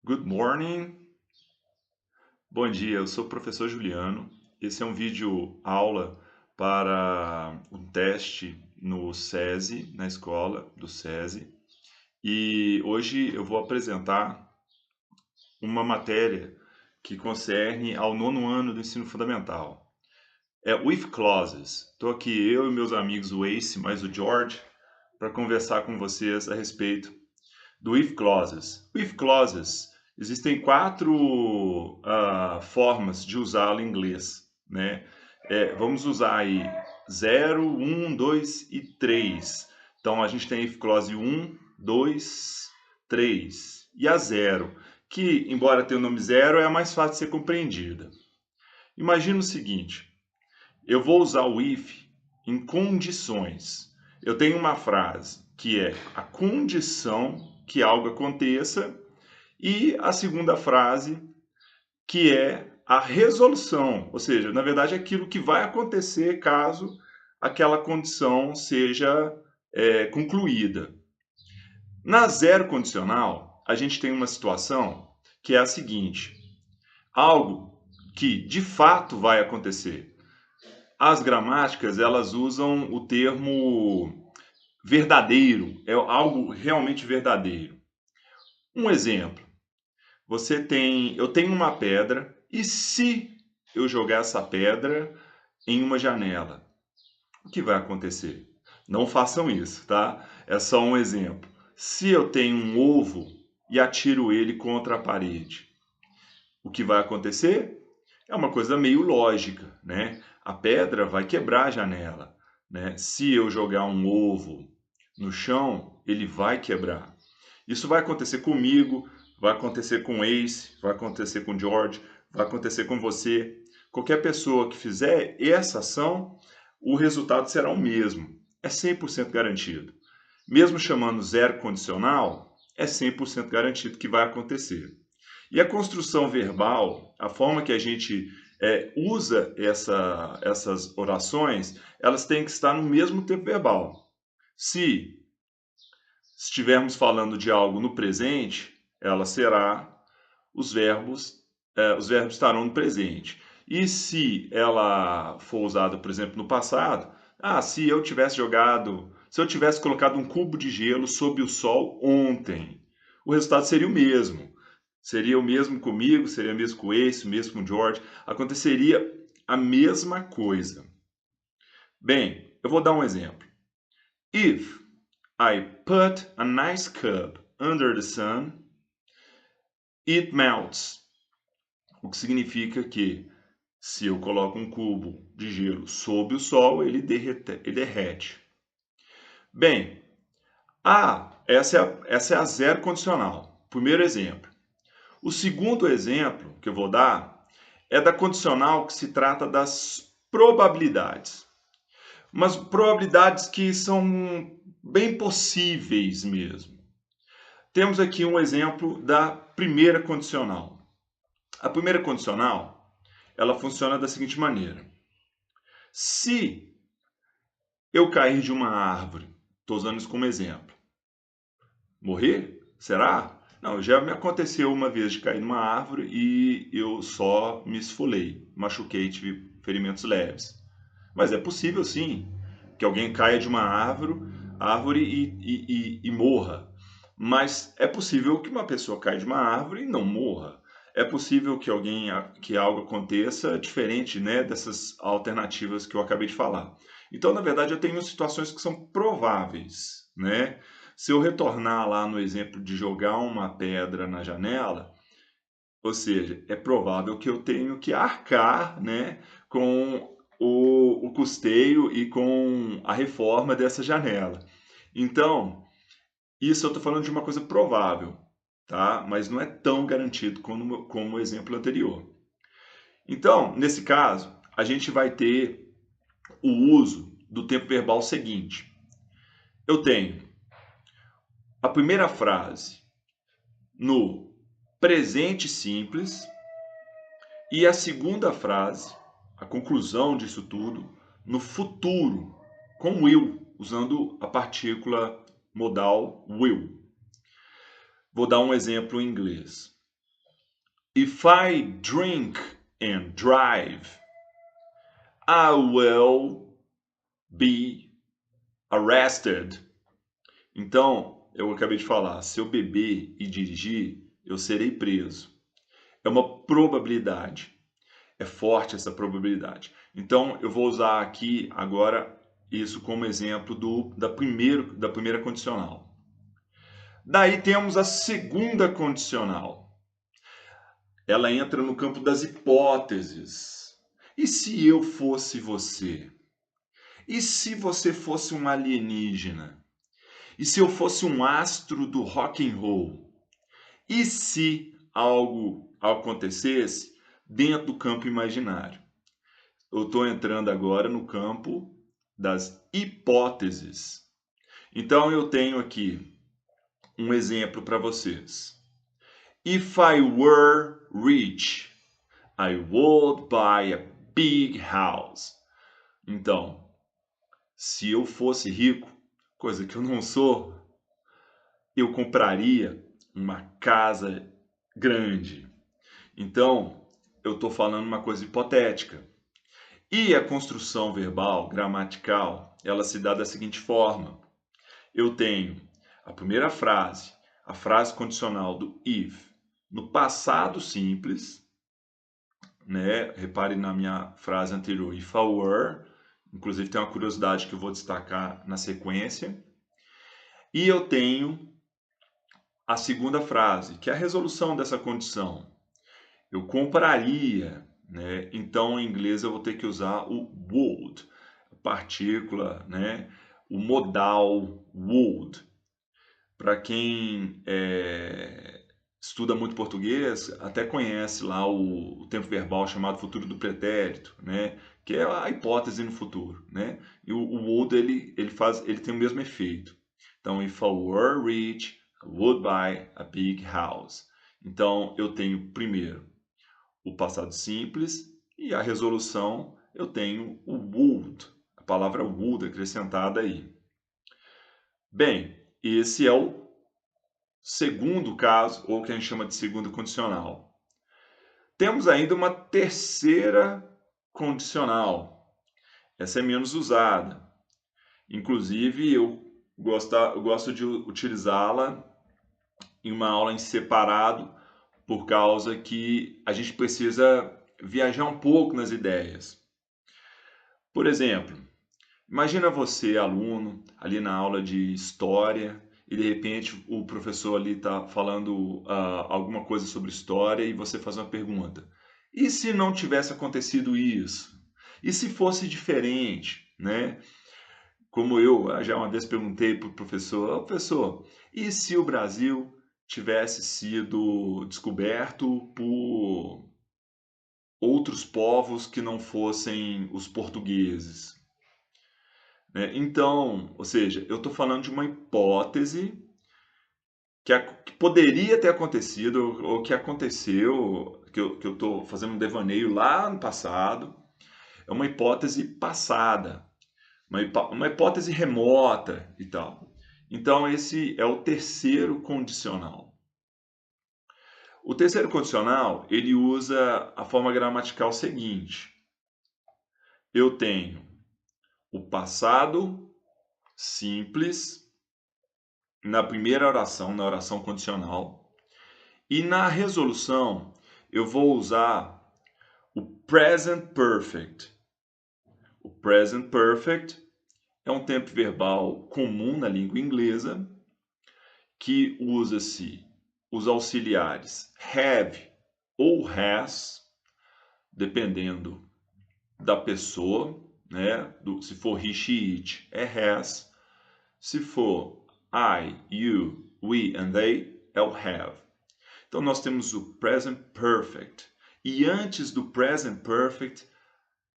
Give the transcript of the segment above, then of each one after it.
Good morning. Bom dia, eu sou o professor Juliano. Esse é um vídeo aula para um teste no SESI, na escola do SESI. E hoje eu vou apresentar uma matéria que concerne ao nono ano do ensino fundamental. É with clauses. Estou aqui eu e meus amigos, o Ace mais o George, para conversar com vocês a respeito do with clauses. With clauses, existem quatro formas de usá-lo em inglês, né? Vamos usar aí 0, 1, 2 e 3. Então, a gente tem if clause 1, 2, 3 e a 0, que, embora tenha o nome 0, é a mais fácil de ser compreendida. Imagina o seguinte, eu vou usar o if em condições. Eu tenho uma frase que é a condição que algo aconteça e a segunda frase que é a resolução, ou seja, na verdade aquilo que vai acontecer caso aquela condição seja concluída. Na zero condicional, a gente tem uma situação que é a seguinte, algo que de fato vai acontecer. As gramáticas, elas usam o termo verdadeiro, é algo realmente verdadeiro. Um exemplo, eu tenho uma pedra e se eu jogar essa pedra em uma janela, o que vai acontecer? Não façam isso, tá? É só um exemplo. Se eu tenho um ovo e atiro ele contra a parede, o que vai acontecer? É uma coisa meio lógica, né? A pedra vai quebrar a janela, né? Se eu jogar um ovo no chão, ele vai quebrar. Isso vai acontecer comigo, vai acontecer com o Ace, vai acontecer com o George, vai acontecer com você. Qualquer pessoa que fizer essa ação, o resultado será o mesmo. É 100% garantido. Mesmo chamando zero condicional, é 100% garantido que vai acontecer. E a construção verbal, a forma que a gente usa essas orações, elas têm que estar no mesmo tempo verbal. Se estivermos falando de algo no presente, ela será os verbos estarão no presente. E se ela for usada, por exemplo, no passado, se eu tivesse colocado um cubo de gelo sob o sol ontem, o resultado seria o mesmo. Seria o mesmo comigo, seria o mesmo com o Ace, o mesmo com o George, aconteceria a mesma coisa. Bem, eu vou dar um exemplo. If I put a nice cup under the sun, it melts. O que significa que se eu coloco um cubo de gelo sob o sol, ele derrete. Bem, essa é a zero condicional. Primeiro exemplo. O segundo exemplo que eu vou dar é da condicional que se trata das probabilidades. Mas probabilidades que são bem possíveis mesmo. Temos aqui um exemplo da primeira condicional. A primeira condicional, ela funciona da seguinte maneira. Se eu cair de uma árvore, estou usando isso como exemplo, morrer? Será? Não, já me aconteceu uma vez de cair numa árvore e eu só me esfolei, machuquei, tive ferimentos leves. Mas é possível sim que alguém caia de uma árvore e morra. Mas é possível que uma pessoa caia de uma árvore e não morra. É possível que algo aconteça diferente, né, dessas alternativas que eu acabei de falar. Então, na verdade, eu tenho situações que são prováveis, né? Se eu retornar lá no exemplo de jogar uma pedra na janela, ou seja, é provável que eu tenho que arcar, né, com o custeio e com a reforma dessa janela. Então, isso eu estou falando de uma coisa provável, tá? Mas não é tão garantido como o exemplo anterior. Então, nesse caso, a gente vai ter o uso do tempo verbal seguinte. Eu tenho a primeira frase no presente simples e a segunda frase, a conclusão disso tudo, no futuro, com will, usando a partícula modal will. Vou dar um exemplo em inglês. If I drink and drive, I will be arrested. Então, eu acabei de falar, se eu beber e dirigir, eu serei preso. É uma probabilidade. É forte essa probabilidade. Então, eu vou usar aqui agora isso como exemplo da primeira condicional. Daí temos a segunda condicional. Ela entra no campo das hipóteses. E se eu fosse você? E se você fosse um alienígena? E se eu fosse um astro do rock and roll? E se algo acontecesse dentro do campo imaginário? Eu estou entrando agora no campo das hipóteses. Então eu tenho aqui um exemplo para vocês. If I were rich, I would buy a big house. Então, se eu fosse rico, coisa que eu não sou, eu compraria uma casa grande. Então, eu estou falando uma coisa hipotética. E a construção verbal, gramatical, ela se dá da seguinte forma. Eu tenho a primeira frase, a frase condicional do if, no passado simples, né? Repare na minha frase anterior, if I were, inclusive tem uma curiosidade que eu vou destacar na sequência. E eu tenho a segunda frase, que é a resolução dessa condição. Eu compraria, né? Então em inglês eu vou ter que usar o would, a partícula, né? O modal would. Para quem estuda muito português, até conhece lá o tempo verbal chamado futuro do pretérito, né? Que é a hipótese no futuro, né? E o would ele tem o mesmo efeito. Então, if I were rich, I would buy a big house. Então, eu tenho primeiro o passado simples e a resolução eu tenho o would, a palavra would acrescentada aí. Bem, esse é o segundo caso, ou que a gente chama de segunda condicional. Temos ainda uma terceira condicional. Essa é menos usada. Inclusive, eu gosto de utilizá-la em uma aula em separado, por causa que a gente precisa viajar um pouco nas ideias. Por exemplo, imagina você, aluno, ali na aula de história, e de repente o professor ali está falando alguma coisa sobre história e você faz uma pergunta. E se não tivesse acontecido isso? E se fosse diferente, né? Como eu já uma vez perguntei para o professor, professor, e se o Brasil tivesse sido descoberto por outros povos que não fossem os portugueses? Né? Então, ou seja, eu estou falando de uma hipótese que poderia ter acontecido ou que aconteceu, que eu estou fazendo um devaneio lá no passado. É uma hipótese passada, uma hipótese remota e tal. Então, esse é o terceiro condicional. O terceiro condicional, ele usa a forma gramatical seguinte. Eu tenho o passado simples na primeira oração, na oração condicional, e na resolução eu vou usar o present perfect. O present perfect é um tempo verbal comum na língua inglesa que usa-se os auxiliares have ou has, dependendo da pessoa, né? Se for he, she, it, é has. Se for I, you, we and they, é o have. Então nós temos o present perfect. E antes do present perfect,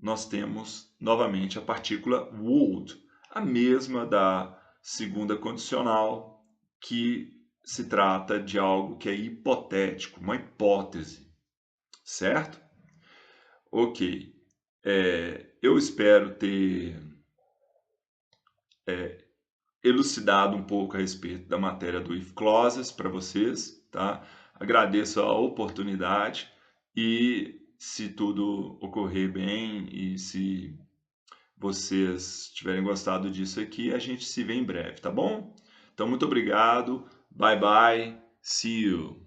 nós temos novamente a partícula would, a mesma da segunda condicional, que se trata de algo que é hipotético, uma hipótese, certo? Ok. Eu espero ter elucidado um pouco a respeito da matéria do if clauses para vocês, tá? Agradeço a oportunidade e se tudo ocorrer bem e se vocês tiverem gostado disso aqui, a gente se vê em breve, tá bom? Então, muito obrigado. Bye bye. See you.